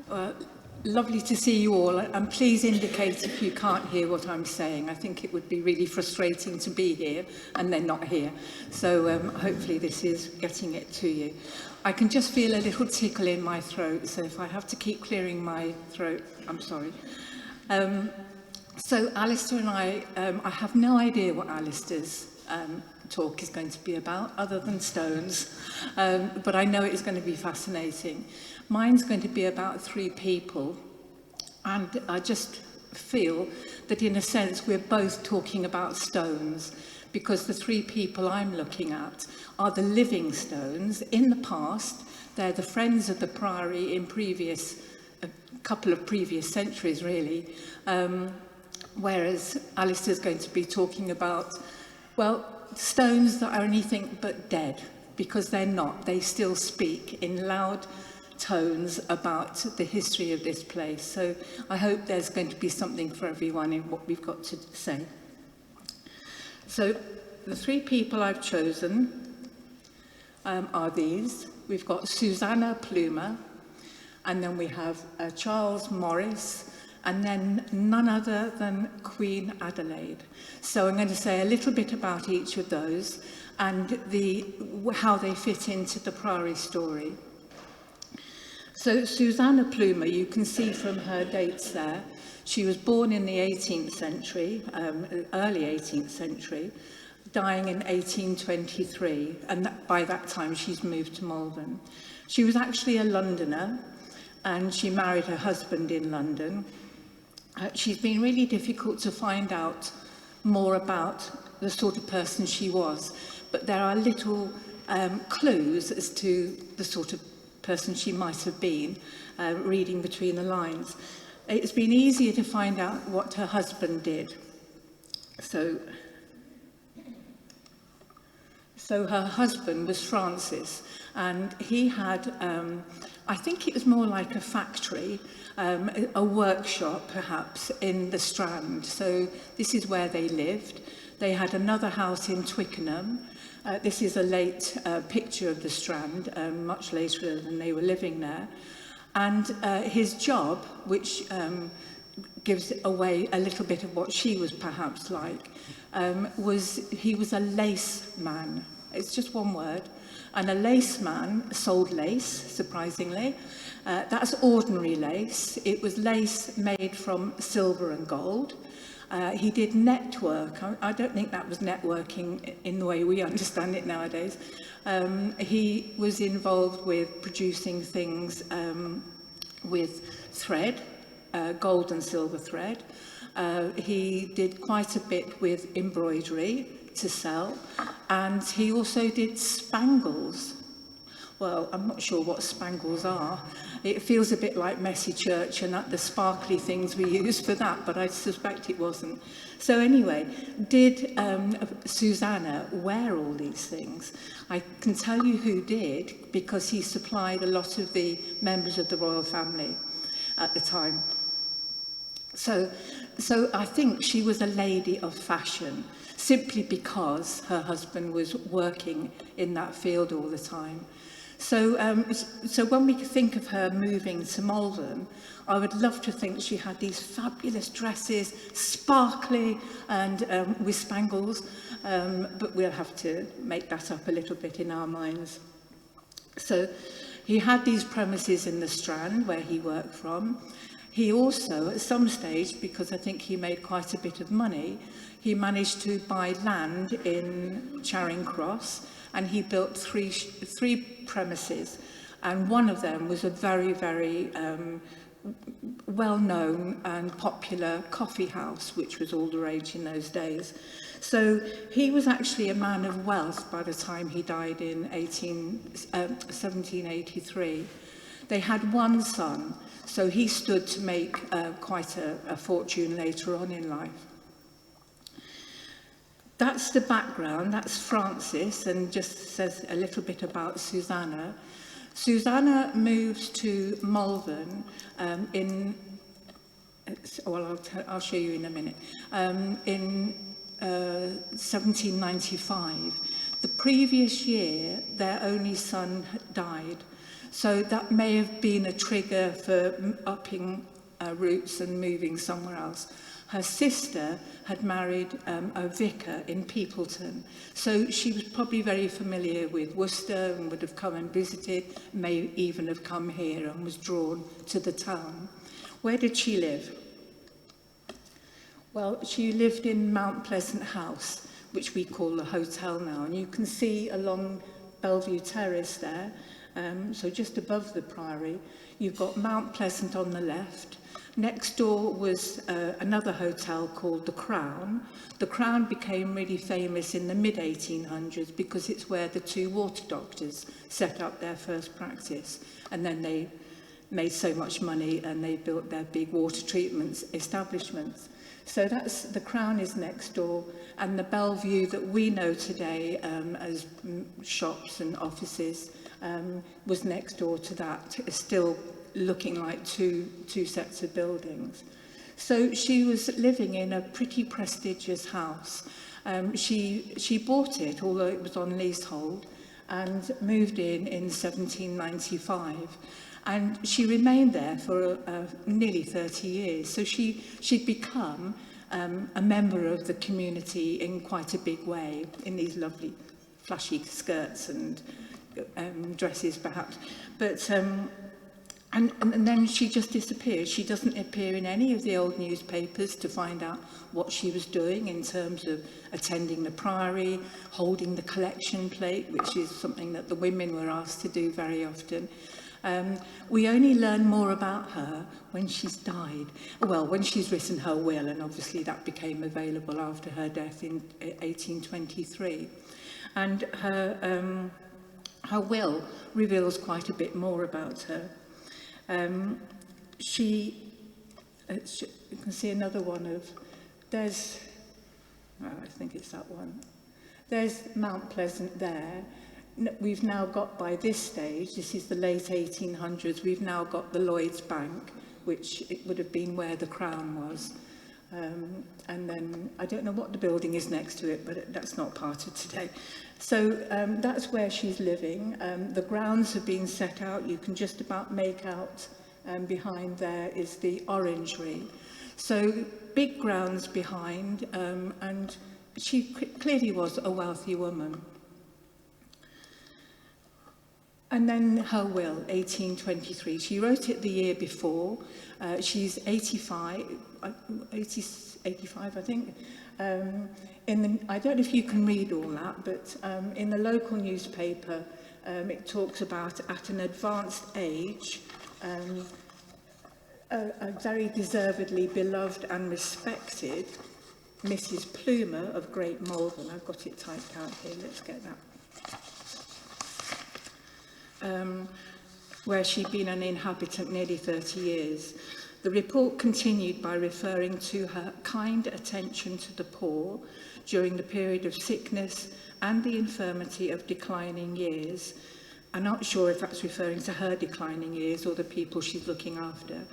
Well, lovely to see you all, and please indicate if you can't hear what I'm saying. I think it would be really frustrating to be here and then not here. So hopefully this is getting it to you. I can just feel a little tickle in my throat, so if I have to keep clearing my throat, I'm sorry. So Alistair and I have no idea what Alistair's talk is going to be about, other than stones, but I know it's going to be fascinating. Mine's going to be about three people, and I just feel that in a sense we're both talking about stones, because the three people I'm looking at are the living stones. In the past, they're the friends of the Priory in a couple of previous centuries, really, whereas Alistair's going to be talking about, well, stones that are anything but dead, because they're not. They still speak in loud tones about the history of this place. So I hope there's going to be something for everyone in what we've got to say. So the three people I've chosen are these. We've got Susanna Plumer, and then we have Charles Morris, and then none other than Queen Adelaide. So I'm going to say a little bit about each of those and how they fit into the Priory story. So Susanna Plumer, you can see from her dates there, she was born in the 18th century, early 18th century, dying in 1823, and by that time she's moved to Malvern. She was actually a Londoner, and she married her husband in London. She's been really difficult to find out more about the sort of person she was, but there are little clues as to the sort of person she might have been, reading between the lines. It's been easier to find out what her husband did. So her husband was Francis, and he had, I think it was more like a factory, a workshop perhaps in the Strand. So this is where they lived. They had another house in Twickenham. This is a late picture of the Strand, much later than they were living there. And his job, which gives away a little bit of what she was perhaps like, he was a lace man. It's just one word. And a lace man sold lace, surprisingly. That's ordinary lace. It was lace made from silver and gold. He did network. I don't think that was networking in the way we understand it nowadays. He was involved with producing things with thread, gold and silver thread. He did quite a bit with embroidery to sell, and he also did spangles. Well, I'm not sure what spangles are. It feels a bit like messy church and the sparkly things we use for that, but I suspect it wasn't. So anyway, did Susanna wear all these things? I can tell you who did, because he supplied a lot of the members of the royal family at the time. So I think she was a lady of fashion, simply because her husband was working in that field all the time. So when we think of her moving to Malvern, I would love to think she had these fabulous dresses, sparkly and with spangles, but we'll have to make that up a little bit in our minds. So he had these premises in the Strand where he worked from. He also, at some stage, because I think he made quite a bit of money, he managed to buy land in Charing Cross, and he built three premises, and one of them was a very, very well-known and popular coffee house, which was all the rage in those days. So he was actually a man of wealth by the time he died in 1783. They had one son, so he stood to make quite a fortune later on in life. That's the background, that's Francis, and just says a little bit about Susanna. Susanna moved to Malvern I'll show you in a minute, in 1795. The previous year, their only son died. So that may have been a trigger for upping roots and moving somewhere else. Her sister had married a vicar in Peopleton, so she was probably very familiar with Worcester and would have come and visited, may even have come here and was drawn to the town. Where did she live? Well, she lived in Mount Pleasant House, which we call the hotel now, and you can see along Bellevue Terrace there, so just above the Priory, you've got Mount Pleasant on the left. Next door was another hotel called the Crown. The Crown became really famous in the mid-1800s because it's where the two water doctors set up their first practice, and then they made so much money and they built their big water treatment establishments. So that's the Crown is next door, and the Bellevue that we know today as shops and offices was next door to that. It's still looking like two sets of buildings. So she was living in a pretty prestigious house. She bought it, although it was on leasehold, and moved in 1795. And she remained there for nearly 30 years. So she'd become a member of the community in quite a big way, in these lovely flashy skirts and dresses perhaps. But and then she just disappears. She doesn't appear in any of the old newspapers to find out what she was doing in terms of attending the Priory, holding the collection plate, which is something that the women were asked to do very often. We only learn more about her when she's died. Well, when she's written her will, and obviously that became available after her death in 1823. And her will reveals quite a bit more about her. You can see another one of, I think it's that one. There's Mount Pleasant there. We've now got, by this stage, this is the late 1800s, we've now got the Lloyds Bank, which it would have been where the Crown was. And then, I don't know what the building is next to it, but that's not part of today. So that's where she's living. The grounds have been set out. You can just about make out behind there is the orangery. So big grounds behind, and she clearly was a wealthy woman. And then her will, 1823. She wrote it the year before. She's 85, I think. I don't know if you can read all that, but in the local newspaper, it talks about at an advanced age, a very deservedly beloved and respected Mrs. Plumer of Great Malvern. I've got it typed out here. Let's get that. Where she'd been an inhabitant nearly 30 years. The report continued by referring to her kind attention to the poor during the period of sickness and the infirmity of declining years. I'm not sure if that's referring to her declining years or the people she's looking after.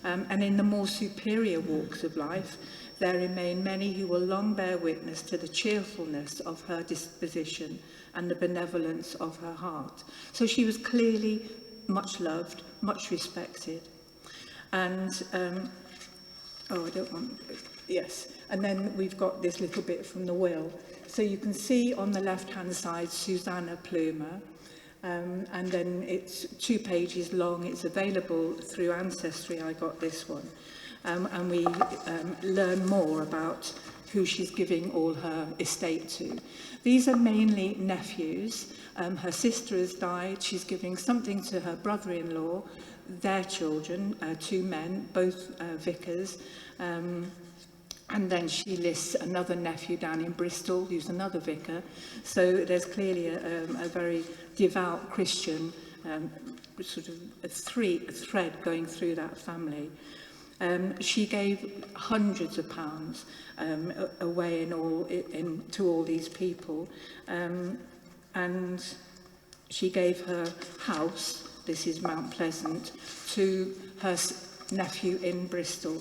And in the more superior walks of life, there remain many who will long bear witness to the cheerfulness of her disposition and the benevolence of her heart. So she was clearly much loved, much respected. And, yes. And then we've got this little bit from the will. So you can see on the left-hand side, Susanna Plumer. And then it's 2 pages long. It's available through Ancestry. I got this one. And we learn more about who she's giving all her estate to. These are mainly nephews. Her sister has died. She's giving something to her brother-in-law, their children, 2 men, both vicars. And then she lists another nephew down in Bristol, who's another vicar. So there's clearly a very devout Christian sort of a thread going through that family. She gave hundreds of pounds away to all these people. And she gave her house, this is Mount Pleasant, to her nephew in Bristol.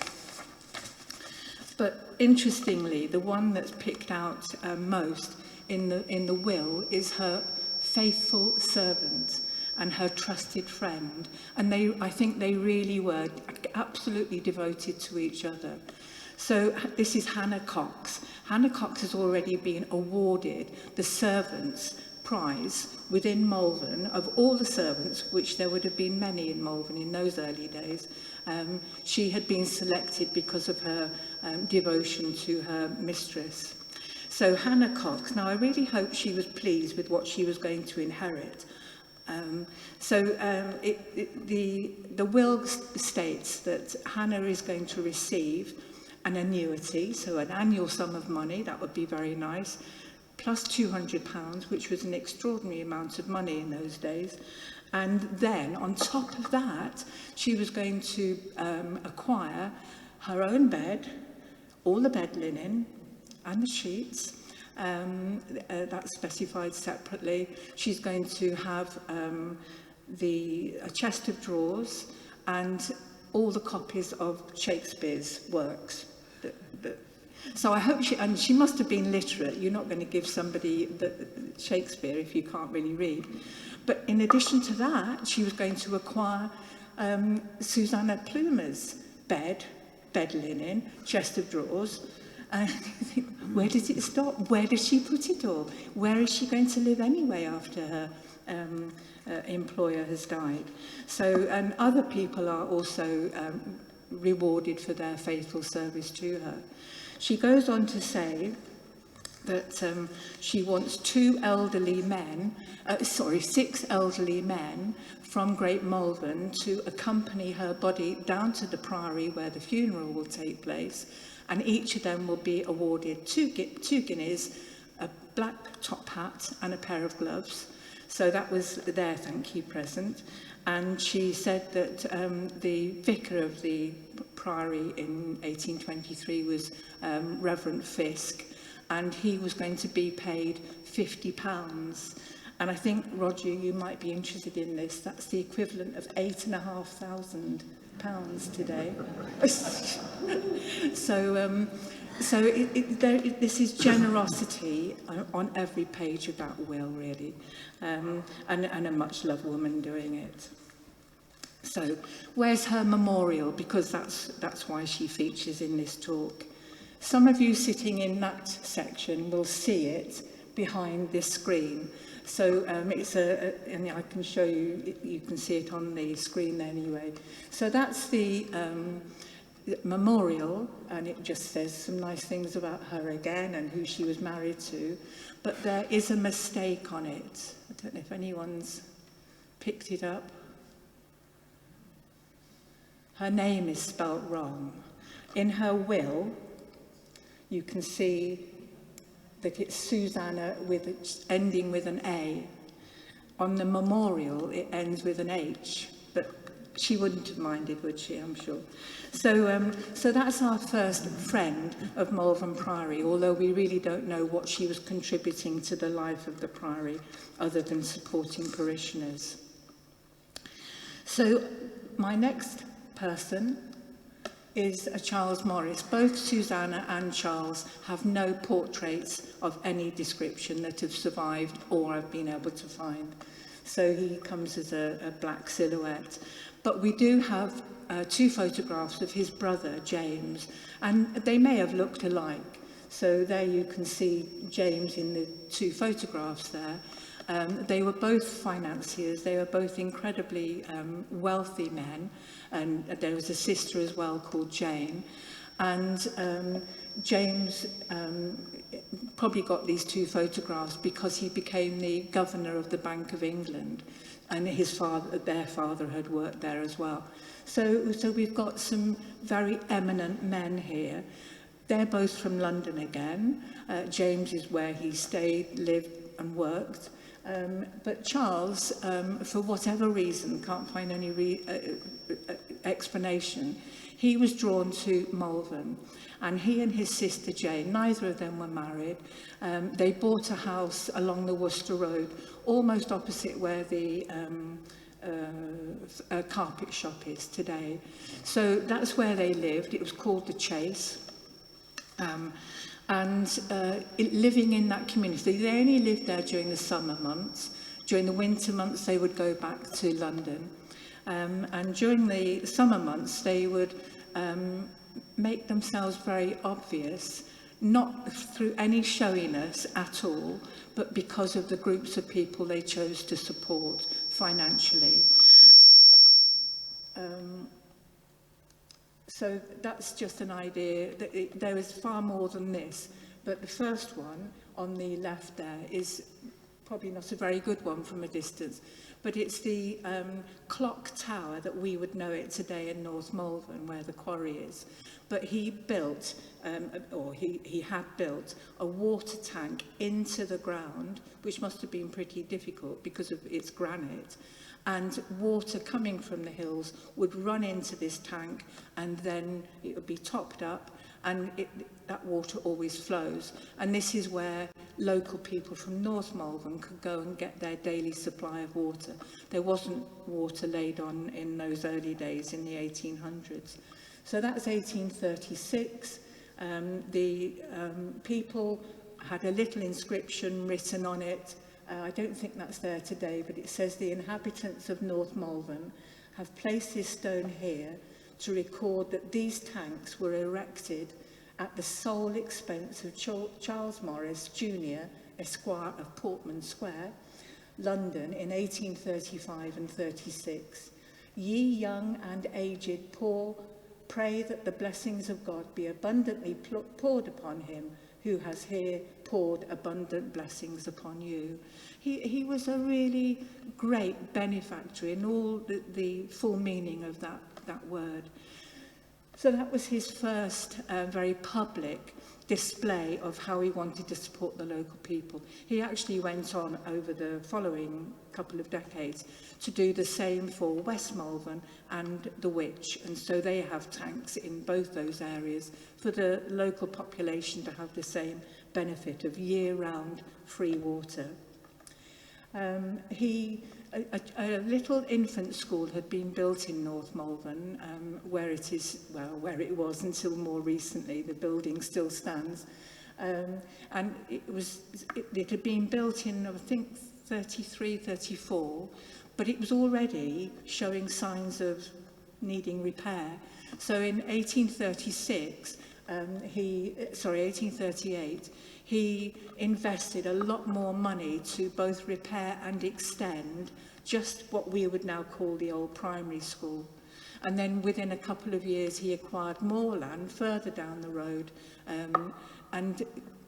But interestingly, the one that's picked out most in the will is her faithful servant. and her trusted friend. And I think they really were absolutely devoted to each other. So this is Hannah Cox. Hannah Cox has already been awarded the Servants' Prize within Malvern. Of all the servants, which there would have been many in Malvern in those early days, she had been selected because of her devotion to her mistress. So Hannah Cox, now I really hope she was pleased with what she was going to inherit. The will states that Hannah is going to receive an annuity, so an annual sum of money, that would be very nice, plus £200, which was an extraordinary amount of money in those days. And then, on top of that, she was going to acquire her own bed, all the bed linen and the sheets, that's specified separately. She's going to have a chest of drawers and all the copies of Shakespeare's works. So I hope she must have been literate. You're not going to give somebody Shakespeare if you can't really read. But in addition to that, she was going to acquire Susanna Plumer's bed linen, chest of drawers. And you think, where does it stop? Where does she put it all? Where is she going to live anyway after her employer has died? So, and other people are also rewarded for their faithful service to her. She goes on to say that she wants 6 elderly men from Great Malvern to accompany her body down to the Priory where the funeral will take place, and each of them will be awarded two guineas, a black top hat and a pair of gloves. So that was their thank you present. And she said that the vicar of the Priory in 1823 was Reverend Fisk, and he was going to be paid £50. And I think, Roger, you might be interested in this. That's the equivalent of £8,500 today. This is generosity on every page of that will, really, and a much-loved woman doing it. So, where's her memorial? Because that's why she features in this talk. Some of you sitting in that section will see it behind this screen. So and I can show you, you can see it on the screen anyway. So that's the memorial, and it just says some nice things about her again and who she was married to. But there is a mistake on it. I don't know if anyone's picked it up. Her name is spelt wrong. In her will, you can see that it's Susanna ending with an A. On the memorial, it ends with an H, but she wouldn't have minded, would she, I'm sure. So that's our first friend of Malvern Priory, although we really don't know what she was contributing to the life of the Priory, other than supporting parishioners. So my next person is Charles Morris. Both Susanna and Charles have no portraits of any description that have survived or I've been able to find. So he comes as a black silhouette. But we do have 2 photographs of his brother, James, and they may have looked alike. So there you can see James in the 2 photographs there. They were both financiers. They were both incredibly wealthy men. And there was a sister as well called Jane. And James probably got these 2 photographs because he became the governor of the Bank of England. And their father had worked there as well. So we've got some very eminent men here. They're both from London again. James is where he stayed, lived and worked. But Charles, for whatever reason, can't find any explanation, he was drawn to Malvern. And he and his sister Jane, neither of them were married. They bought a house along the Worcester Road, almost opposite where the carpet shop is today. So that's where they lived. It was called the Chase. Living in that community, they only lived there during the summer months. During the winter months, they would go back to London. And during the summer months, they would make themselves very obvious, not through any showiness at all, but because of the groups of people they chose to support financially. So that's just an idea. That there is far more than this, but the first one on the left there is probably not a very good one from a distance, but it's the clock tower that we would know it today in North Malvern, where the quarry is. But he built, he had built a water tank into the ground, which must have been pretty difficult because of its granite. And water coming from the hills would run into this tank, and then it would be topped up, and that water always flows. And this is where local people from North Malvern could go and get their daily supply of water. There wasn't water laid on in those early days in the 1800s. So that's 1836. The people had a little inscription written on it. I don't think that's there today, but it says, "The inhabitants of North Malvern have placed this stone here to record that these tanks were erected at the sole expense of Charles Morris, Jr., Esquire of Portman Square, London, in 1835 and 36. Ye young and aged poor, pray that the blessings of God be abundantly poured upon him, who has here poured abundant blessings upon you." He was a really great benefactor in all the full meaning of that word. So that was his first very public display of how he wanted to support the local people. He actually went on over the following couple of decades to do the same for West Malvern and the Witch, and so they have tanks in both those areas for the local population to have the same benefit of year-round free water. A little infant school had been built in North Malvern, where it was until more recently. The building still stands. And it had been built in, I think, 33, 34, but it was already showing signs of needing repair. So in 1838, he invested a lot more money to both repair and extend just what we would now call the old primary school. And then within a couple of years, he acquired more land further down the road and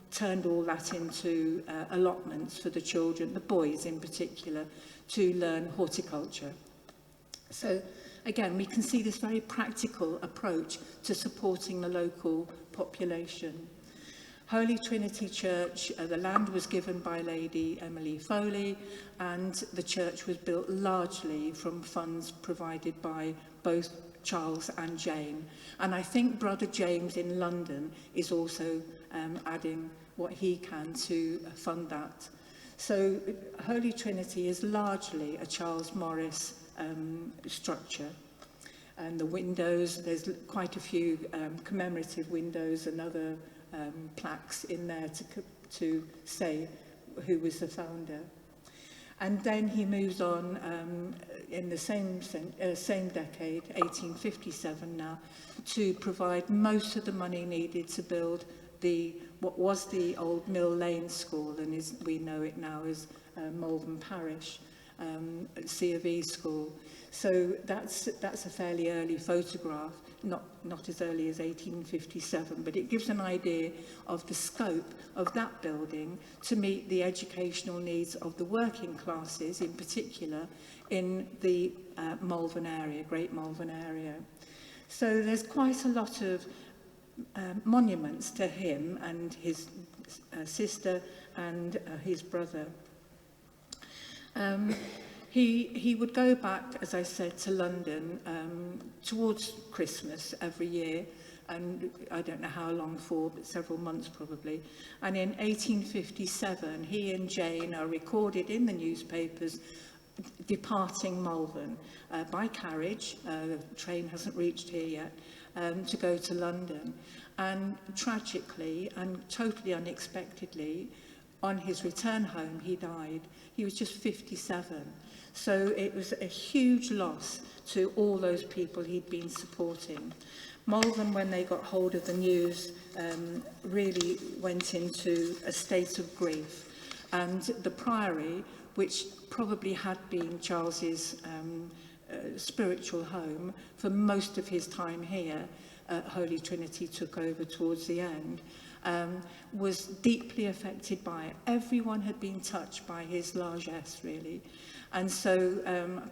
turned all that into allotments for the children, the boys in particular, to learn horticulture. So again, we can see this very practical approach to supporting the local population. Holy Trinity Church, the land was given by Lady Emily Foley, and the church was built largely from funds provided by both Charles and Jane. And I think Brother James in London is also adding what he can to fund that. So Holy Trinity is largely a Charles Morris structure. And the windows, there's quite a few commemorative windows and other plaques in there to say who was the founder. And then he moves on in the same decade, 1857 now, to provide most of the money needed to build what was the old Mill Lane School, and we know it now as Malvern Parish C of E School. So that's a fairly early photograph, not as early as 1857, but it gives an idea of the scope of that building to meet the educational needs of the working classes, in particular in the Malvern area, Great Malvern area. So there's quite a lot of monuments to him and his sister and his brother. He would go back, as I said, to London towards Christmas every year, and I don't know how long for, but several months probably. And in 1857, he and Jane are recorded in the newspapers departing Malvern by carriage. The train hasn't reached here yet, to go to London. And tragically and totally unexpectedly, on his return home, he died. He was just 57. So it was a huge loss to all those people he'd been supporting. Malvern, when they got hold of the news, really went into a state of grief. And the Priory, which probably had been Charles's spiritual home for most of his time here, Holy Trinity took over towards the end, was deeply affected by it. Everyone had been touched by his largesse, really. And so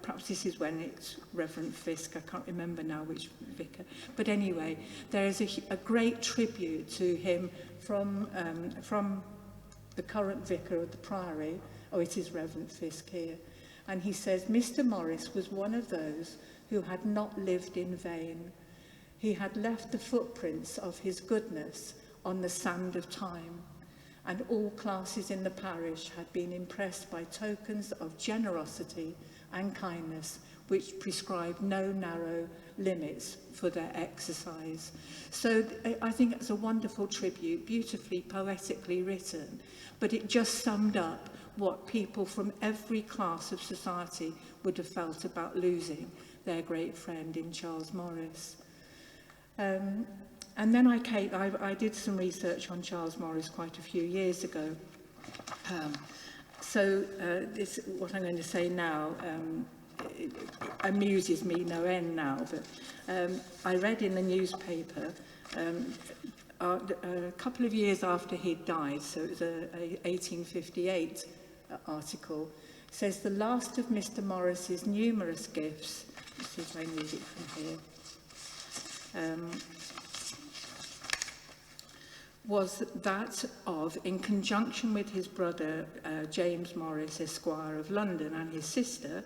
perhaps this is when it's Reverend Fisk, I can't remember now which vicar. But anyway, there is a great tribute to him from the current vicar of the Priory. Oh, it is Reverend Fisk here. And he says, Mr. Morris was one of those who had not lived in vain. He had left the footprints of his goodness on the sand of time, and all classes in the parish had been impressed by tokens of generosity and kindness which prescribed no narrow limits for their exercise. So I think it's a wonderful tribute, beautifully, poetically written, but it just summed up what people from every class of society would have felt about losing their great friend in Charles Morris. And then I did some research on Charles Morris quite a few years ago. This, what I'm going to say now, it amuses me no end now, but I read in the newspaper a couple of years after he'd died, so it was a 1858 article, says the last of Mr. Morris's numerous gifts, let's see if I read it from here, was that of, in conjunction with his brother James Morris, Esquire of London, and his sister,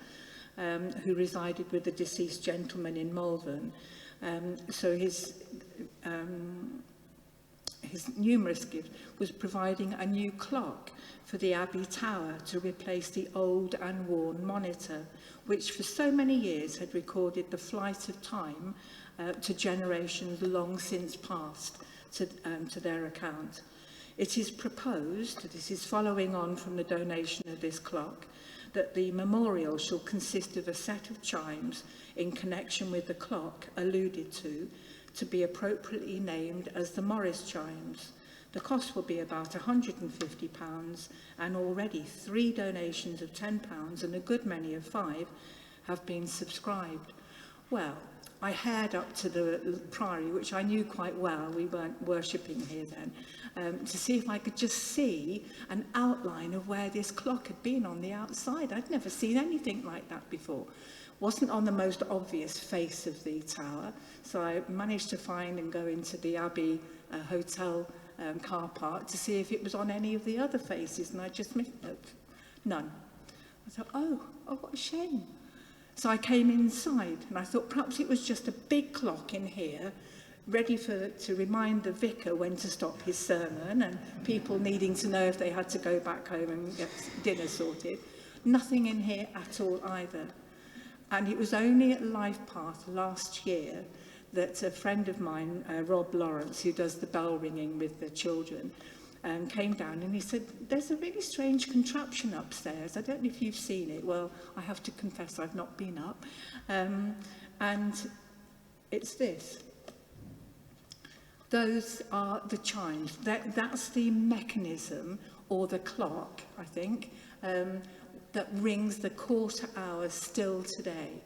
who resided with the deceased gentleman in Malvern. So his numerous gift was providing a new clock for the Abbey Tower to replace the old and worn monitor, which for so many years had recorded the flight of time to generations long since past to their account. It is proposed, this is following on from the donation of this clock, that the memorial shall consist of a set of chimes in connection with the clock alluded to be appropriately named as the Morris chimes. The cost will be about £150, and already 3 donations of £10 and a good many of 5 have been subscribed. Well, I haired up to the Priory, which I knew quite well, we weren't worshipping here then, to see if I could just see an outline of where this clock had been on the outside. I'd never seen anything like that before. Wasn't on the most obvious face of the tower, so I managed to find and go into the Abbey hotel car park to see if it was on any of the other faces, and I just missed none. I thought, oh, what a shame. So I came inside, and I thought perhaps it was just a big clock in here, ready to remind the vicar when to stop his sermon, and people needing to know if they had to go back home and get dinner sorted. Nothing in here at all either. And it was only at Life Path last year that a friend of mine, Rob Lawrence, who does the bell ringing with the children, came down and he said, there's a really strange contraption upstairs. I don't know if you've seen it. Well, I have to confess I've not been up. And it's this. Those are the chimes. That's the mechanism, or the clock, I think, that rings the quarter hour still today.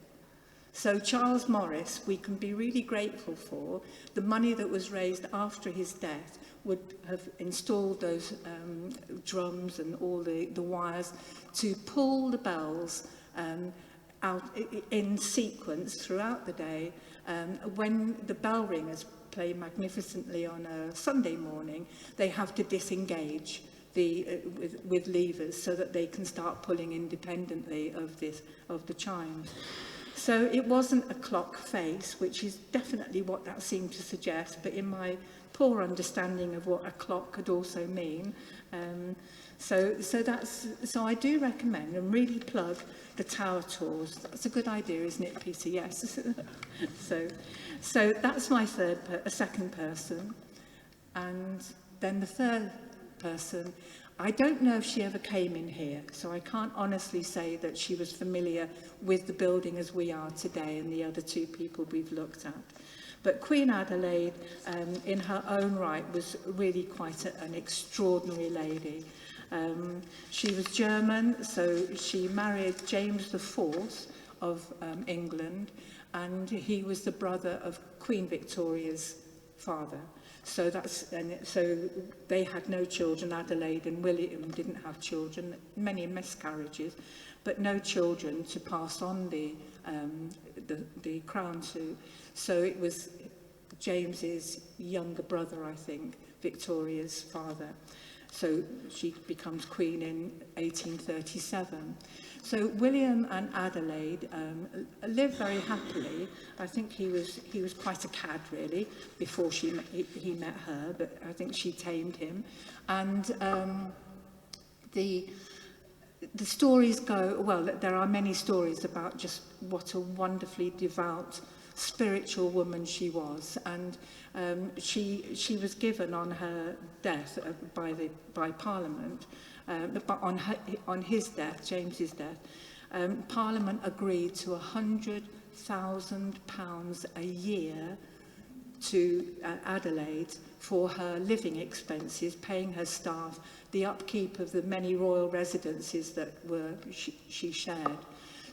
So Charles Morris, we can be really grateful for. The money that was raised after his death would have installed those drums and all the wires to pull the bells out in sequence throughout the day. When the bell ringers play magnificently on a Sunday morning, they have to disengage with levers so that they can start pulling independently of the chimes. So it wasn't a clock face, which is definitely what that seemed to suggest, but in my poor understanding of what a clock could also mean, so I do recommend and really plug the tower tours. That's a good idea, isn't it, Peter? Yes. so that's my second person, and then the third person. I don't know if she ever came in here, so I can't honestly say that she was familiar with the building as we are today and the other two people we've looked at. But Queen Adelaide, in her own right, was really quite an extraordinary lady. She was German, so she married James IV of England, and he was the brother of Queen Victoria's father. So they had no children. Adelaide and William didn't have children, many miscarriages, but no children to pass on the crown to. So it was James's younger brother, I think, Victoria's father. So she becomes queen in 1837. So William and Adelaide lived very happily. I think he was quite a cad, really, before he met her, but I think she tamed him. And the stories go, well, there are many stories about just what a wonderfully devout, spiritual woman she was, and she was given on her death by Parliament, but on his death, James's death, Parliament agreed to £100,000 a year to Adelaide for her living expenses, paying her staff, the upkeep of the many royal residences that she shared.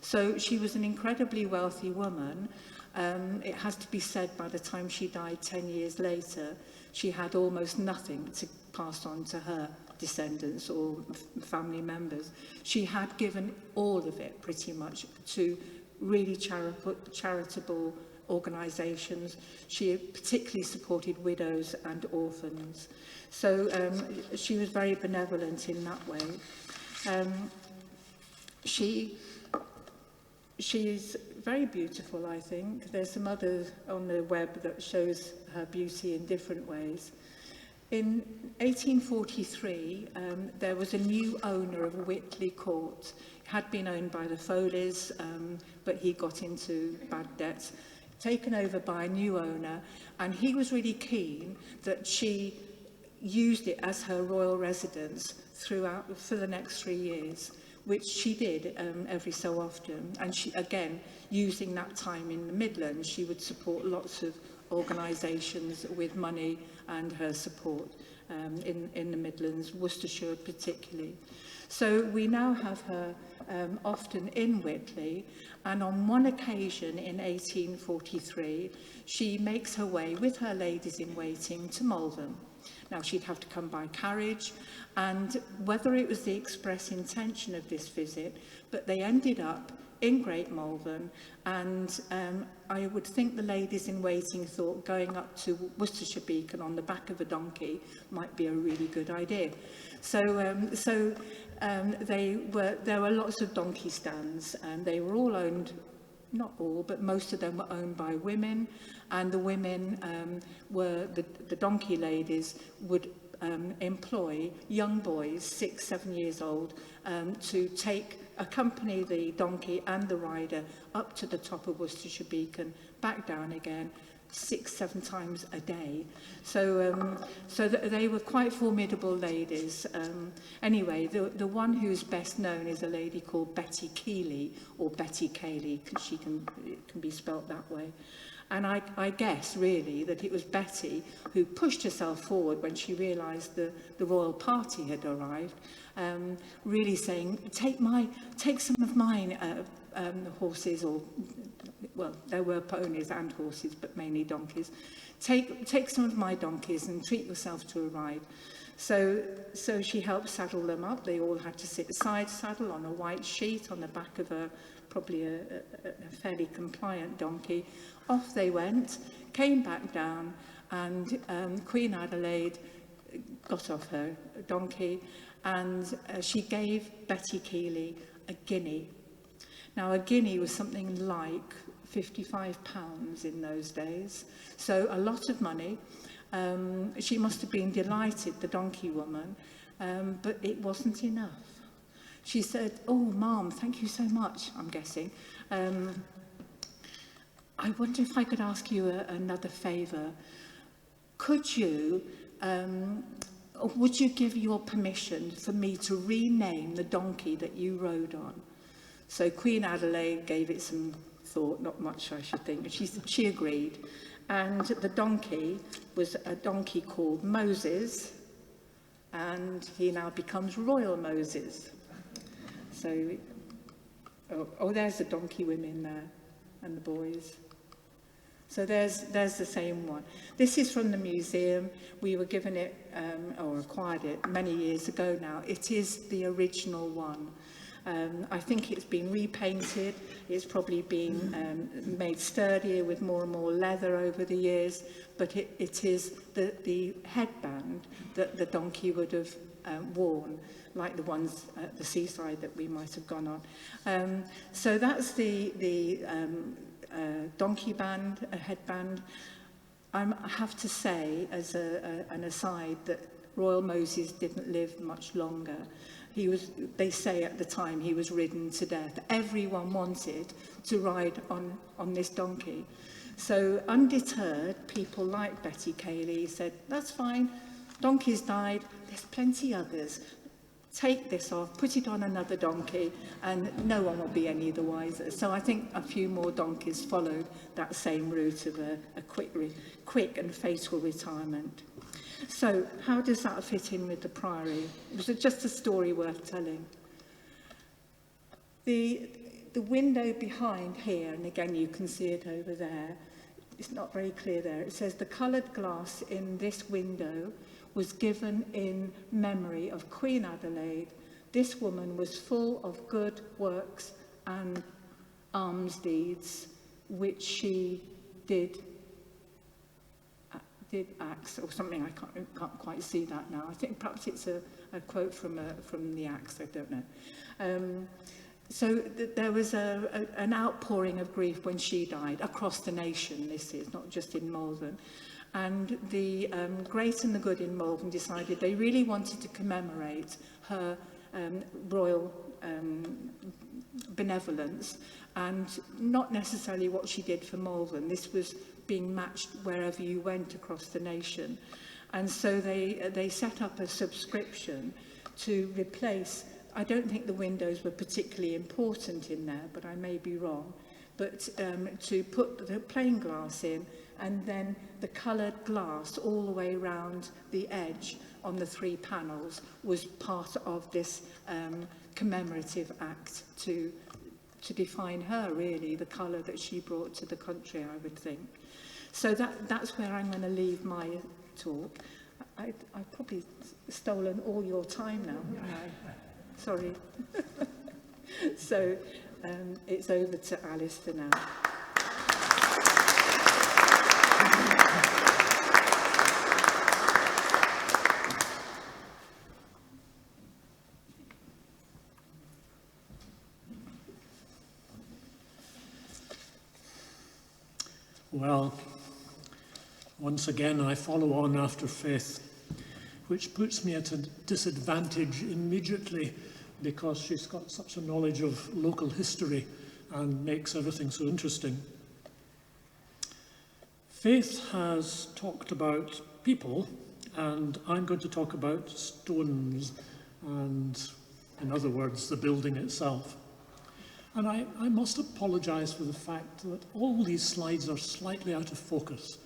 So she was an incredibly wealthy woman. It has to be said, by the time she died 10 years later, she had almost nothing to pass on to her descendants or family members. She had given all of it pretty much to really charitable organisations. She particularly supported widows and orphans. So she was very benevolent in that way. She's very beautiful, I think. There's some others on the web that shows her beauty in different ways. In 1843, there was a new owner of Whitley Court. It had been owned by the Foleys, but he got into bad debts, taken over by a new owner, and he was really keen that she used it as her royal residence for the next 3 years, which she did every so often. And she, again, using that time in the Midlands, she would support lots of organisations with money and her support in the Midlands, Worcestershire particularly. So we now have her often in Whitley, and on one occasion in 1843, she makes her way with her ladies-in-waiting to Malvern. Now, she'd have to come by carriage, and whether it was the express intention of this visit, but they ended up in Great Malvern, and I would think the ladies-in-waiting thought going up to Worcestershire Beacon on the back of a donkey might be a really good idea. So there were lots of donkey stands, and they were all owned, not all, but most of them were owned by women, and the women the donkey ladies would employ young boys, 6, 7 years old, to accompany the donkey and the rider up to the top of Worcestershire Beacon, back down again, 6, 7 times a day. So they were quite formidable ladies. Anyway, the one who's best known is a lady called Betty Keeley, or Betty Cayley, because it can be spelt that way. And I guess, really, that it was Betty who pushed herself forward when she realised the royal party had arrived, really saying, take some of mine horses, or, well, there were ponies and horses, but mainly donkeys. Take some of my donkeys and treat yourself to a ride. So she helped saddle them up. They all had to sit side saddle on a white sheet on the back of probably a fairly compliant donkey. Off they went, came back down, and Queen Adelaide got off her donkey, and she gave Betty Keeley a guinea. Now, a guinea was something like £55 in those days, so a lot of money. She must have been delighted, the donkey woman, but it wasn't enough. She said, "Oh, Mum, thank you so much," I'm guessing. I wonder if I could ask you another favour. Could you, would you give your permission for me to rename the donkey that you rode on? So Queen Adelaide gave it some thought, not much I should think, but she agreed. And the donkey was a donkey called Moses, and he now becomes Royal Moses. So, there's the donkey women there, and the boys. So there's the same one. This is from the museum. We were given it, or acquired it, many years ago now. It is the original one. I think it's been repainted. It's probably been made sturdier with more and more leather over the years. But it is the headband that the donkey would have worn, like the ones at the seaside that we might have gone on. So that's the donkey band, a headband. I have to say, as an aside, that Royal Moses didn't live much longer. They say at the time, he was ridden to death. Everyone wanted to ride on this donkey. So undeterred, people like Betty Cayley said, that's fine, donkey's died, there's plenty others. Take this off, put it on another donkey, and no one will be any the wiser. So I think a few more donkeys followed that same route of a quick and fatal retirement. So how does that fit in with the Priory? Was it just a story worth telling? The window behind here, and again you can see it over there, it's not very clear there. It says the coloured glass in this window was given in memory of Queen Adelaide. This woman was full of good works and alms deeds, which she did acts, or something. I can't quite see that now. I think perhaps it's a quote from the Acts, I don't know. So there was an outpouring of grief when she died across the nation. This is not just in Malvern. And the Great and the Good in Malvern decided they really wanted to commemorate her royal benevolence, and not necessarily what she did for Malvern. This was being matched wherever you went across the nation. And so they set up a subscription to replace, I don't think the windows were particularly important in there, but I may be wrong, but to put the plain glass in, and then the coloured glass all the way around the edge on the 3 panels was part of this commemorative act to define her, really, the colour that she brought to the country, I would think. So that's where I'm going to leave my talk. I've probably stolen all your time now, haven't I? Sorry. So it's over to Alistair now. Well, once again I follow on after Faith, which puts me at a disadvantage immediately because she's got such a knowledge of local history and makes everything so interesting. Faith has talked about people, and I'm going to talk about stones and, in other words, the building itself. And I must apologise for the fact that all these slides are slightly out of focus.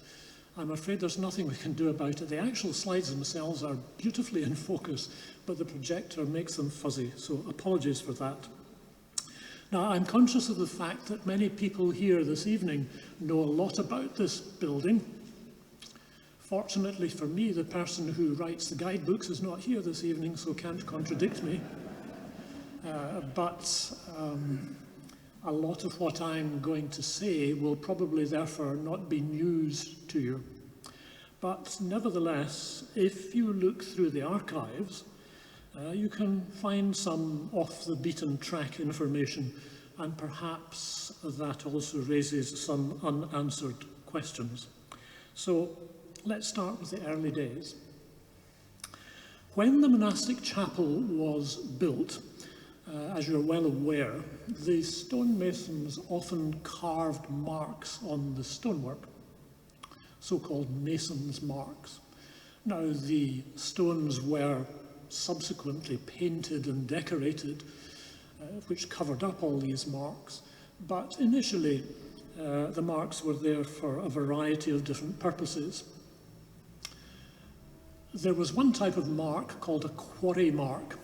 I'm afraid there's nothing we can do about it. The actual slides themselves are beautifully in focus, but the projector makes them fuzzy, so apologies for that. Now, I'm conscious of the fact that many people here this evening know a lot about this building. Fortunately for me, the person who writes the guidebooks is not here this evening, so can't contradict me. But a lot of what I'm going to say will probably therefore not be news to you. But nevertheless, if you look through the archives, you can find some off-the-beaten-track information, and perhaps that also raises some unanswered questions. So let's start with the early days. When the monastic chapel was built, as you're well aware, the stonemasons often carved marks on the stonework, so-called mason's marks. Now, the stones were subsequently painted and decorated, which covered up all these marks, but initially the marks were there for a variety of different purposes. There was one type of mark called a quarry mark,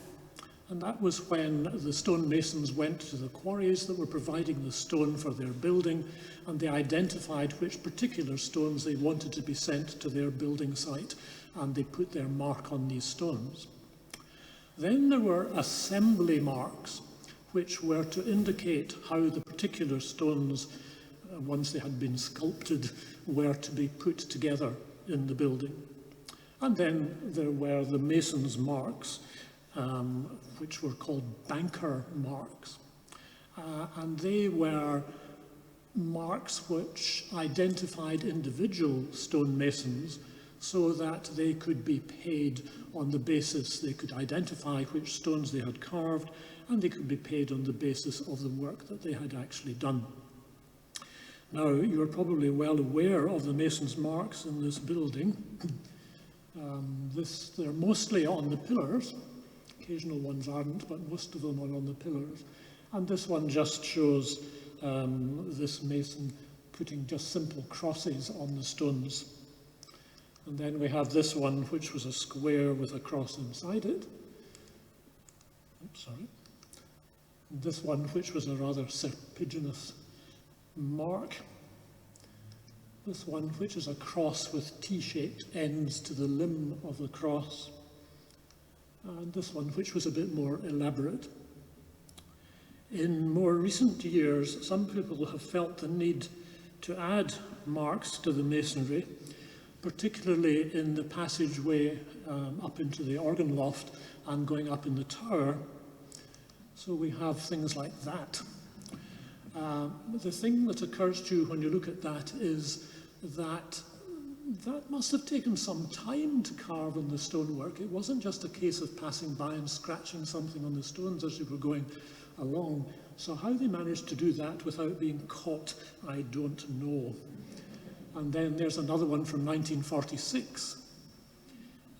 and that was when the stonemasons went to the quarries that were providing the stone for their building, and they identified which particular stones they wanted to be sent to their building site, and they put their mark on these stones. Then there were assembly marks, which were to indicate how the particular stones, once they had been sculpted, were to be put together in the building. And then there were the mason's marks, which were called banker marks. And they were marks which identified individual stonemasons so that they could be paid on the basis, they could identify which stones they had carved, and they could be paid on the basis of the work that they had actually done. Now, you're probably well aware of the mason's marks in this building. They're mostly on the pillars. Occasional ones aren't, but most of them are on the pillars. And this one just shows this mason putting just simple crosses on the stones. And then we have this one, which was a square with a cross inside it. Oops, sorry. This one, which was a rather serpiginous mark. This one, which is a cross with T-shaped ends to the limb of the cross. And this one, which was a bit more elaborate. In more recent years, some people have felt the need to add marks to the masonry, particularly in the passageway up into the organ loft and going up in the tower. So we have things like that. The thing that occurs to you when you look at that is that that must have taken some time to carve on the stonework. It wasn't just a case of passing by and scratching something on the stones as you were going along. So how they managed to do that without being caught, I don't know. And then there's another one from 1946,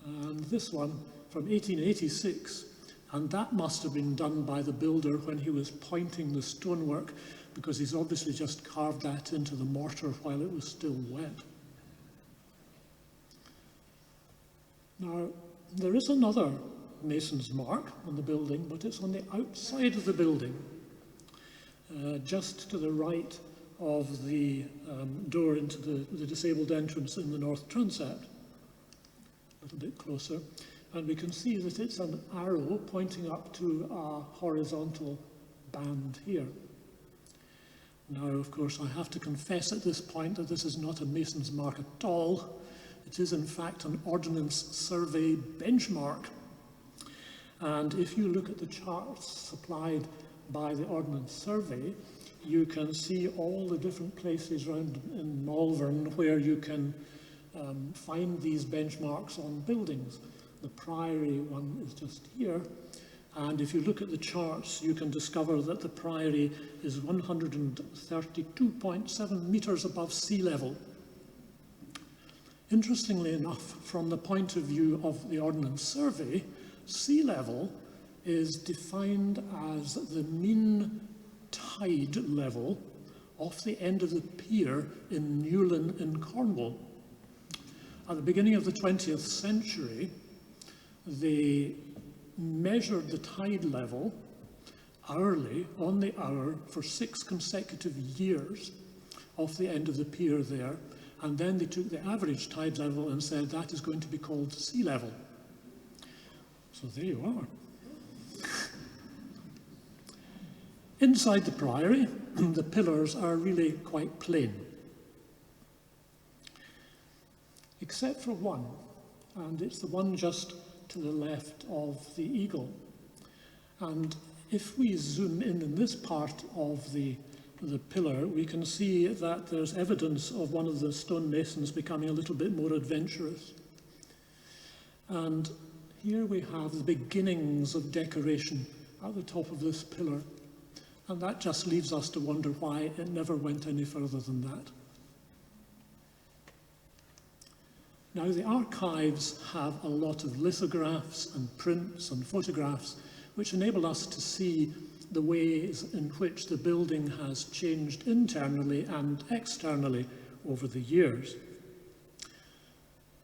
and this one from 1886, and that must have been done by the builder when he was pointing the stonework, because he's obviously just carved that into the mortar while it was still wet. Now, there is another mason's mark on the building, but it's on the outside of the building, just to the right of the door into the disabled entrance in the north transept. A little bit closer. And we can see that it's an arrow pointing up to a horizontal band here. Now, of course, I have to confess at this point that this is not a mason's mark at all. It is, in fact, an Ordnance Survey benchmark. And if you look at the charts supplied by the Ordnance Survey, you can see all the different places around in Malvern where you can find these benchmarks on buildings. The Priory one is just here, and if you look at the charts, you can discover that the Priory is 132.7 metres above sea level. Interestingly enough, from the point of view of the Ordnance Survey, sea level is defined as the mean tide level off the end of the pier in Newlyn in Cornwall. At the beginning of the 20th century, they measured the tide level hourly, on the hour, for 6 consecutive years off the end of the pier there, and then they took the average tide level and said that is going to be called sea level. So there you are. Inside the Priory, the pillars are really quite plain, except for one, and it's the one just to the left of the eagle. And if we zoom in this part of the pillar, we can see that there's evidence of one of the stonemasons becoming a little bit more adventurous. And here we have the beginnings of decoration at the top of this pillar. And that just leaves us to wonder why it never went any further than that. Now, the archives have a lot of lithographs and prints and photographs which enable us to see the ways in which the building has changed internally and externally over the years.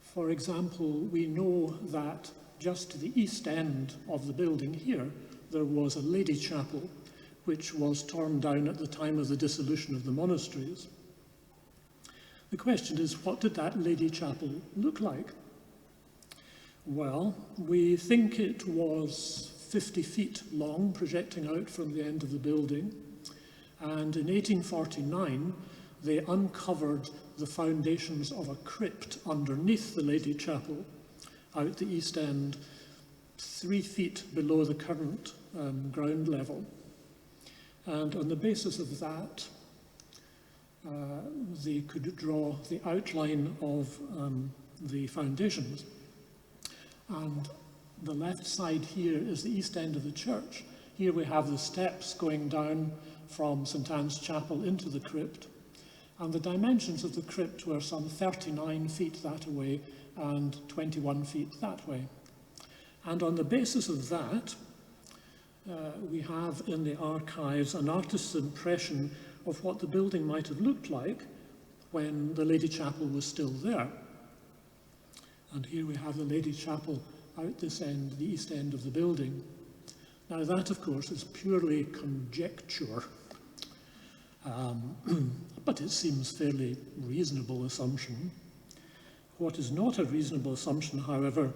For example, we know that just to the east end of the building here, there was a lady chapel which was torn down at the time of the dissolution of the monasteries. The question is, what did that lady chapel look like? Well, we think it was 50 feet long, projecting out from the end of the building. And in 1849, they uncovered the foundations of a crypt underneath the Lady Chapel, out the east end, 3 feet below the current ground level. And on the basis of that, they could draw the outline of the foundations. And the left side here is the east end of the church. Here we have the steps going down from St. Anne's Chapel into the crypt. And the dimensions of the crypt were some 39 feet that way and 21 feet that way. And on the basis of that, we have in the archives an artist's impression of what the building might have looked like when the Lady Chapel was still there. And here we have the Lady Chapel out this end, the east end of the building. Now that, of course, is purely conjecture, but it seems fairly reasonable assumption. What is not a reasonable assumption, however,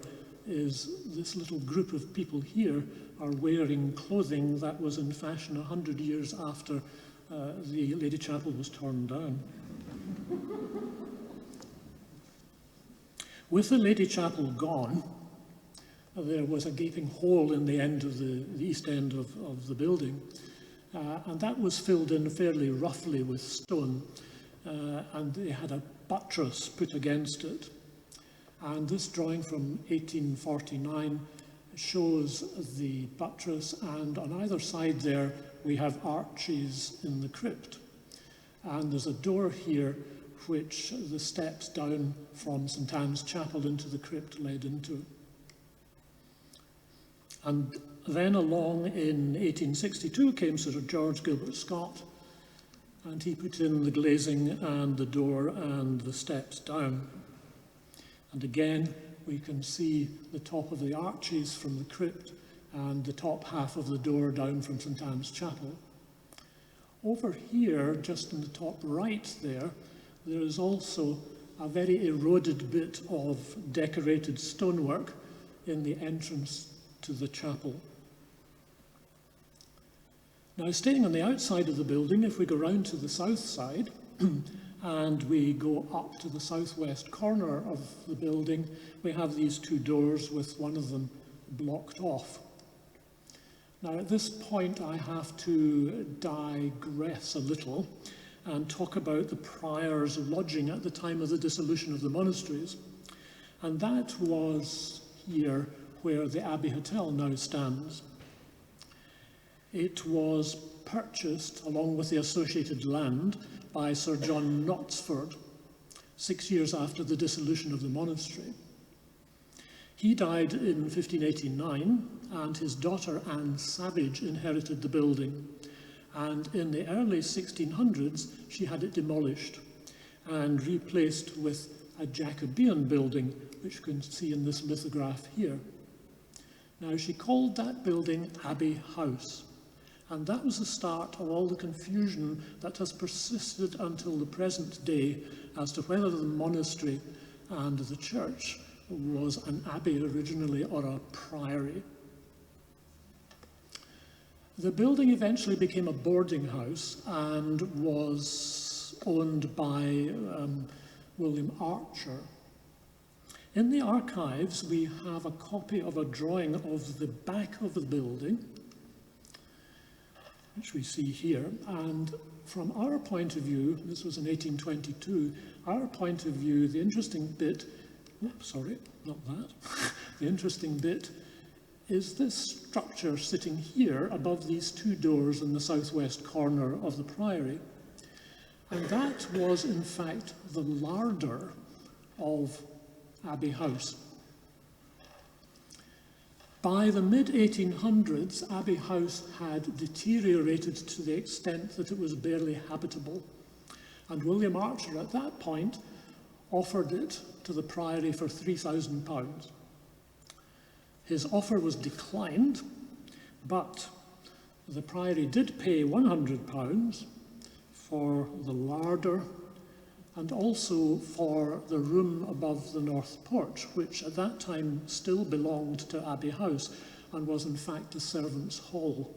is this little group of people here are wearing clothing that was in fashion 100 years after the Lady Chapel was torn down. With the Lady Chapel gone, there was a gaping hole in the end of the east end of the building, and that was filled in fairly roughly with stone, and they had a buttress put against it. And this drawing from 1849 shows the buttress, and on either side there we have arches in the crypt. And there's a door here which the steps down from St. Anne's Chapel into the crypt led into. And then along in 1862 came Sir George Gilbert Scott, and he put in the glazing and the door and the steps down. And again, we can see the top of the arches from the crypt and the top half of the door down from St. Anne's Chapel. Over here, just in the top right there is also a very eroded bit of decorated stonework in the entrance to the chapel. Now, staying on the outside of the building, if we go round to the south side and we go up to the southwest corner of the building, we have these two doors with one of them blocked off. Now, at this point, I have to digress a little and talk about the prior's lodging at the time of the dissolution of the monasteries. And that was here where the Abbey Hotel now stands. It was purchased, along with the associated land, by Sir John Knutsford, 6 years after the dissolution of the monastery. He died in 1589, and his daughter Anne Savage inherited the building. And in the early 1600s, she had it demolished and replaced with a Jacobean building, which you can see in this lithograph here. Now, she called that building Abbey House, and that was the start of all the confusion that has persisted until the present day as to whether the monastery and the church was an abbey originally or a priory. The building eventually became a boarding house and was owned by William Archer. In the archives, we have a copy of a drawing of the back of the building, which we see here. And from our point of view, this was in 1822, our point of view, the interesting bit, sorry, not that, the interesting bit is this structure sitting here above these two doors in the southwest corner of the priory. And that was, in fact, the larder of Abbey House. By the mid-1800s, Abbey House had deteriorated to the extent that it was barely habitable, and William Archer at that point offered it to the Priory for £3,000. His offer was declined, but the Priory did pay £100 for the larder and also for the room above the north porch, which at that time still belonged to Abbey House and was in fact the servants' hall.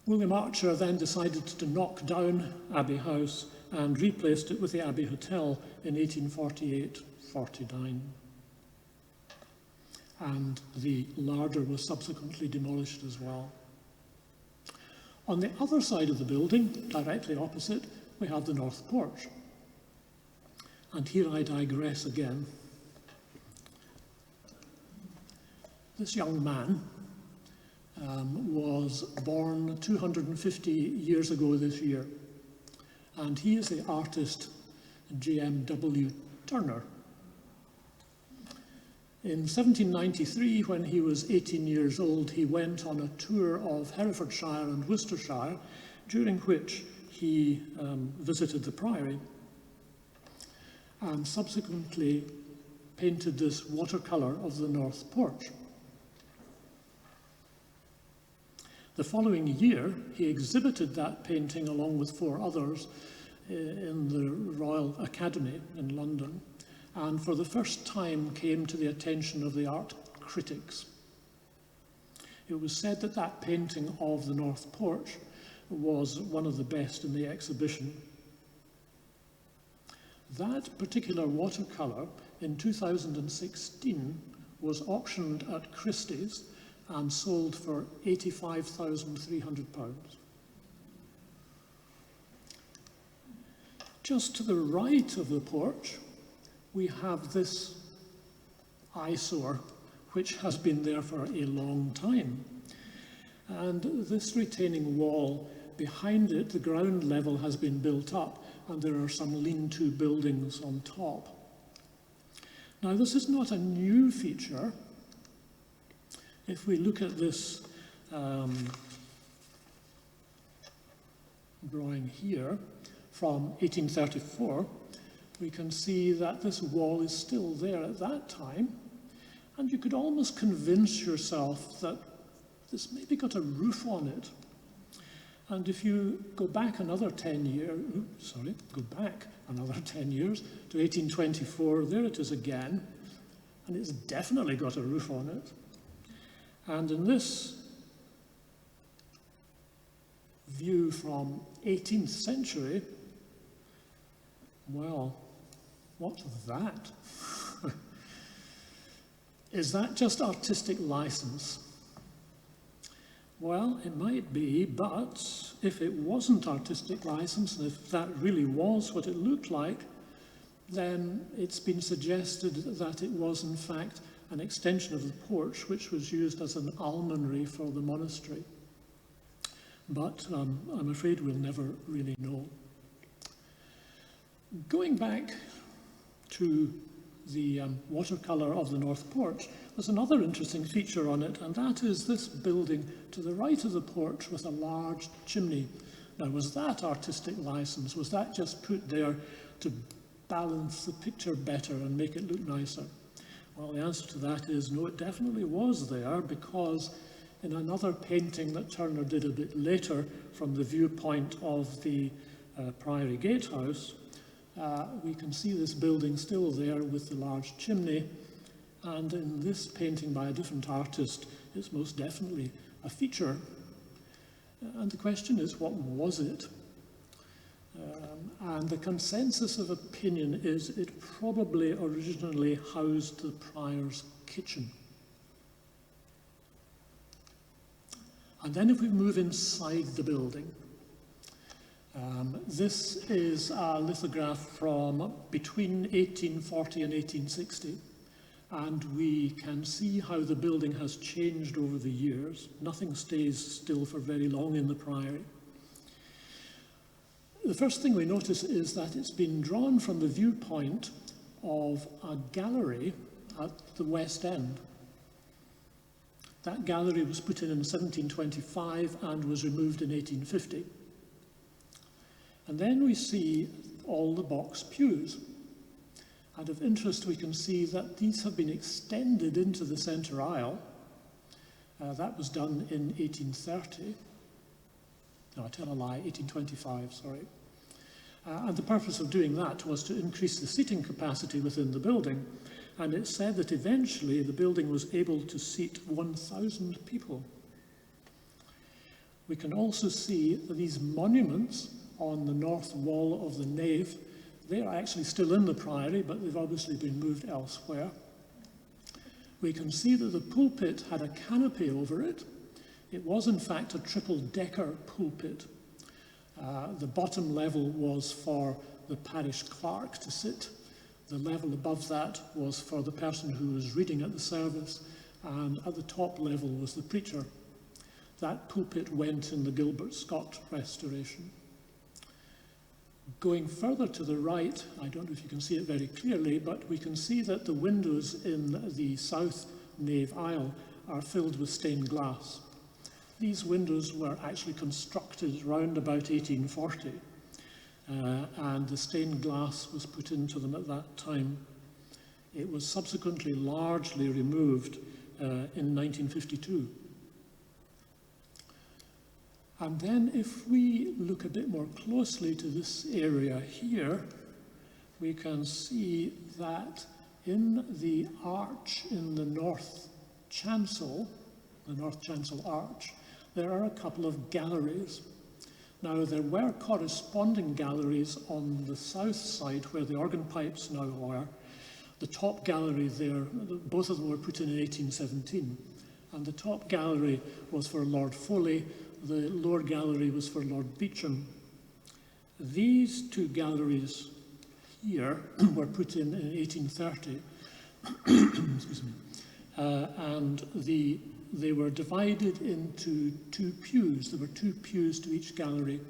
William Archer then decided to knock down Abbey House and replaced it with the Abbey Hotel in 1848-49. And the larder was subsequently demolished as well. On the other side of the building, directly opposite, we have the north porch. And here I digress again. This young man was born 250 years ago this year, and he is the artist J.M.W. Turner. In 1793, when he was 18 years old, he went on a tour of Herefordshire and Worcestershire, during which he visited the Priory and subsequently painted this watercolour of the north porch. The following year, he exhibited that painting along with 4 others in the Royal Academy in London, and for the first time came to the attention of the art critics. It was said that that painting of the north porch was one of the best in the exhibition. That particular watercolour in 2016 was auctioned at Christie's and sold for £85,300. Just to the right of the porch, we have this eyesore, which has been there for a long time. And this retaining wall, behind it, the ground level has been built up, and there are some lean-to buildings on top. Now, this is not a new feature. If we look at this drawing here from 1834, we can see that this wall is still there at that time, and you could almost convince yourself that this maybe got a roof on it. And if you go back another 10 years, to 1824, there it is again, and it's definitely got a roof on it. And in this view from 18th century, well, what's that? Is that just artistic license? Well, it might be, but if it wasn't artistic license, and if that really was what it looked like, then it's been suggested that it was in fact an extension of the porch, which was used as an almonry for the monastery. But I'm afraid we'll never really know. Going back to the watercolour of the north porch, there's another interesting feature on it, and that is this building to the right of the porch with a large chimney. Now, was that artistic license? Was that just put there to balance the picture better and make it look nicer? Well, the answer to that is no, it definitely was there, because in another painting that Turner did a bit later from the viewpoint of the Priory Gatehouse, we can see this building still there with the large chimney, and in this painting by a different artist, it's most definitely a feature. And the question is, what was it? And the consensus of opinion is it probably originally housed the prior's kitchen. And then if we move inside the building, this is a lithograph from between 1840 and 1860, and we can see how the building has changed over the years. Nothing stays still for very long in the Priory. The first thing we notice is that it's been drawn from the viewpoint of a gallery at the West End. That gallery was put in 1725 and was removed in 1850. And then we see all the box pews. And of interest, we can see that these have been extended into the centre aisle. That was done in 1830. No, I tell a lie, 1825, sorry. And the purpose of doing that was to increase the seating capacity within the building. And it's said that eventually the building was able to seat 1,000 people. We can also see these monuments on the north wall of the nave. They are actually still in the Priory, but they've obviously been moved elsewhere. We can see that the pulpit had a canopy over it. It was in fact a triple-decker pulpit. The bottom level was for the parish clerk to sit. The level above that was for the person who was reading at the service, and at the top level was the preacher. That pulpit went in the Gilbert Scott restoration. Going further to the right, I don't know if you can see it very clearly, but we can see that the windows in the south nave aisle are filled with stained glass. These windows were actually constructed round about 1840, and the stained glass was put into them at that time. It was subsequently largely removed in 1952. And then if we look a bit more closely to this area here, we can see that in the arch in the north chancel arch, there are a couple of galleries. Now, there were corresponding galleries on the south side where the organ pipes now are. The top gallery there, both of them were put in 1817. And the top gallery was for Lord Foley, the lower gallery was for Lord Beauchamp. These two galleries here were put in 1830, excuse me, and they were divided into two pews. There were two pews to each gallery,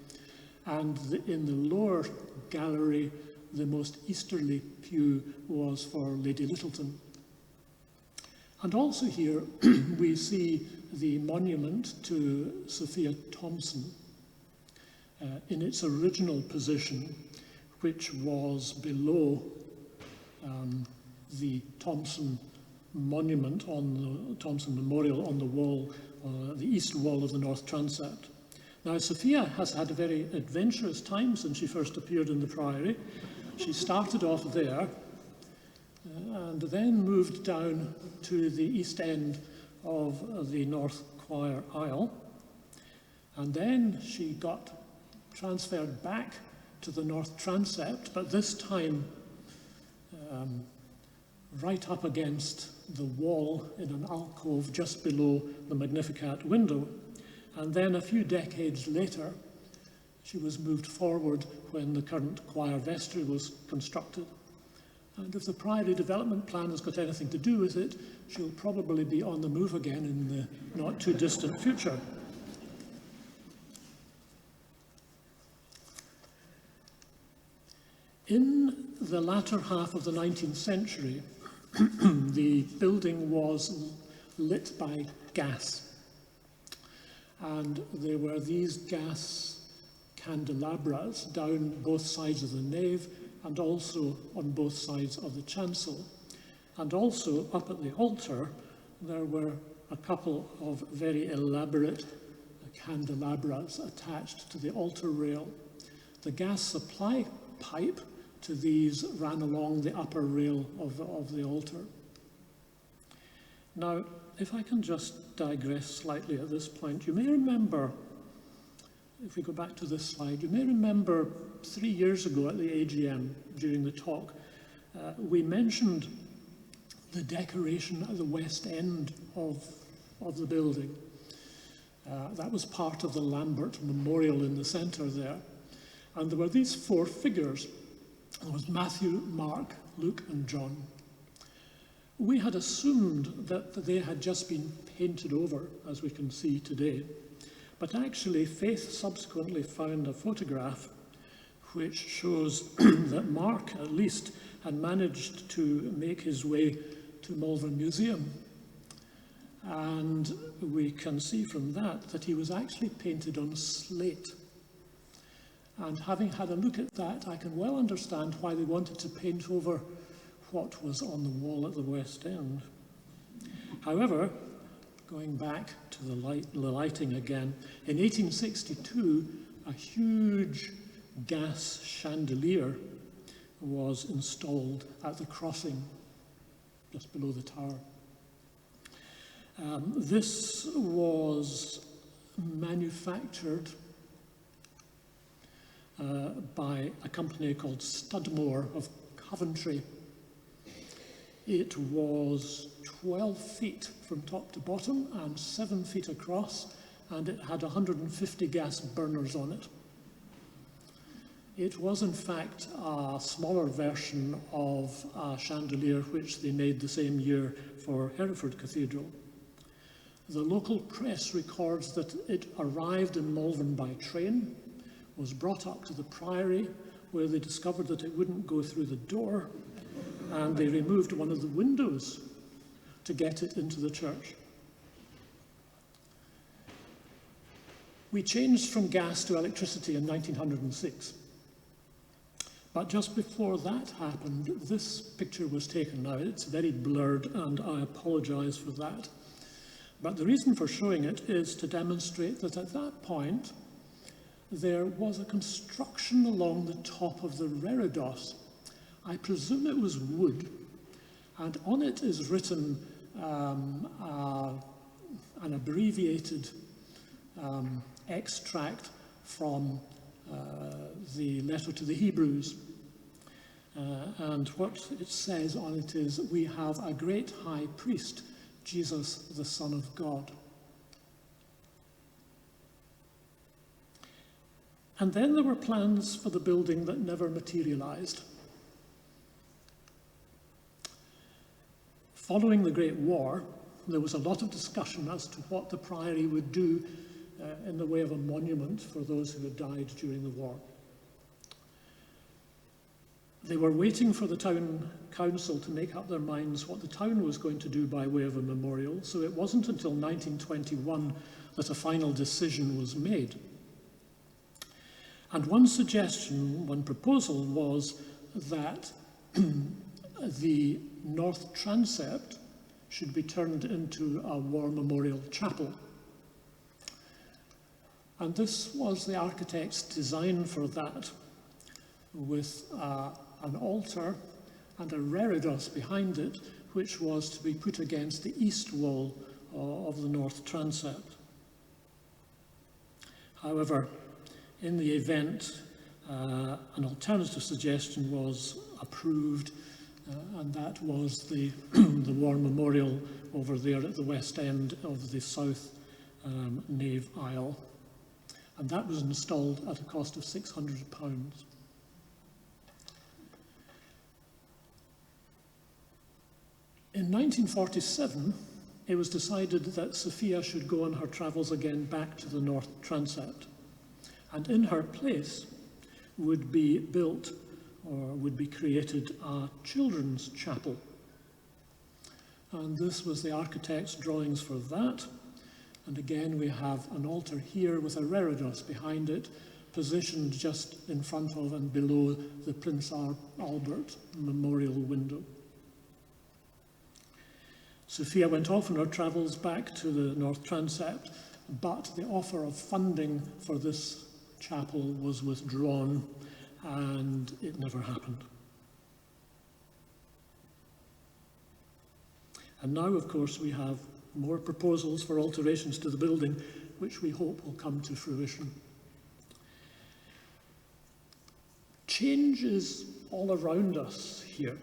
and in the lower gallery, the most easterly pew was for Lady Lyttelton. And also here we see the monument to Sophia Thompson in its original position, which was below the Thompson monument on the Thompson Memorial on the wall, the east wall of the north transept. Now, Sophia has had a very adventurous time since she first appeared in the Priory. She started off there and then moved down to the east end of the North Choir aisle. And then she got transferred back to the north transept, but this time right up against the wall in an alcove just below the Magnificat window. And then a few decades later, she was moved forward when the current choir vestry was constructed. And if the Priory development plan has got anything to do with it, she'll probably be on the move again in the not too distant future. In the latter half of the 19th century, the building was lit by gas. And there were these gas candelabras down both sides of the nave and also on both sides of the chancel. And also up at the altar, there were a couple of very elaborate candelabras attached to the altar rail. The gas supply pipe to these ran along the upper rail of the altar. Now, if I can just digress slightly at this point, you may remember, if we go back to this slide, you may remember 3 years ago at the AGM during the talk, we mentioned the decoration at the west end of the building. That was part of the Lambert Memorial in the centre there. And there were these four figures. There was Matthew, Mark, Luke and John. We had assumed that they had just been painted over, as we can see today. But actually, Faith subsequently found a photograph which shows that Mark, at least, had managed to make his way to Malvern Museum. And we can see from that he was actually painted on slate. And having had a look at that, I can well understand why they wanted to paint over what was on the wall at the West End. However, going back to the lighting again, in 1862, a huge gas chandelier was installed at the crossing just below the tower. This was manufactured by a company called Studmore of Coventry. It was 12 feet from top to bottom and 7 feet across, and it had 150 gas burners on it. It was in fact a smaller version of a chandelier which they made the same year for Hereford Cathedral. The local press records that it arrived in Malvern by train, was brought up to the Priory, where they discovered that it wouldn't go through the door, and they removed one of the windows to get it into the church. We changed from gas to electricity in 1906. But just before that happened, this picture was taken. Now, it's very blurred, and I apologize for that. But the reason for showing it is to demonstrate that at that point, there was a construction along the top of the reredos. I presume it was wood, and on it is written an abbreviated extract from the letter to the Hebrews. And what it says on it is, "We have a great high priest, Jesus, the Son of God." And then there were plans for the building that never materialized. Following the Great War, there was a lot of discussion as to what the Priory would do in the way of a monument for those who had died during the war. They were waiting for the town council to make up their minds what the town was going to do by way of a memorial, so it wasn't until 1921 that a final decision was made. And one suggestion, one proposal was that the north transept should be turned into a war memorial chapel. And this was the architect's design for that, with an altar and a reredos behind it, which was to be put against the east wall of the north transept. However, in the event, an alternative suggestion was approved, and that was the, the war memorial over there at the west end of the south nave aisle. And that was installed at a cost of £600. In 1947, it was decided that Sophia should go on her travels again back to the north transept, and in her place would be built, or would be created, a children's chapel. And this was the architect's drawings for that. And again, we have an altar here with a reredos behind it, positioned just in front of and below the Prince Albert memorial window. Sophia went off on her travels back to the north transept, but the offer of funding for this chapel was withdrawn, and it never happened. And now, of course, we have more proposals for alterations to the building, which we hope will come to fruition. Change is all around us here.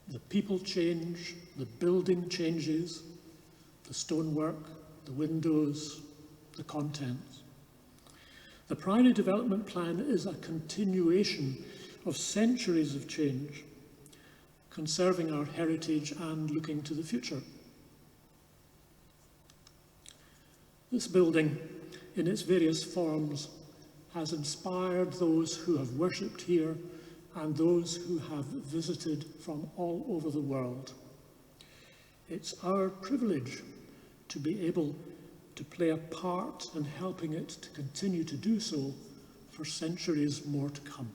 The people change, the building changes, the stonework, the windows, the contents. The Priory Development Plan is a continuation of centuries of change, conserving our heritage and looking to the future. This building, in its various forms, has inspired those who have worshipped here and those who have visited from all over the world. It's our privilege to be able to play a part in helping it to continue to do so for centuries more to come.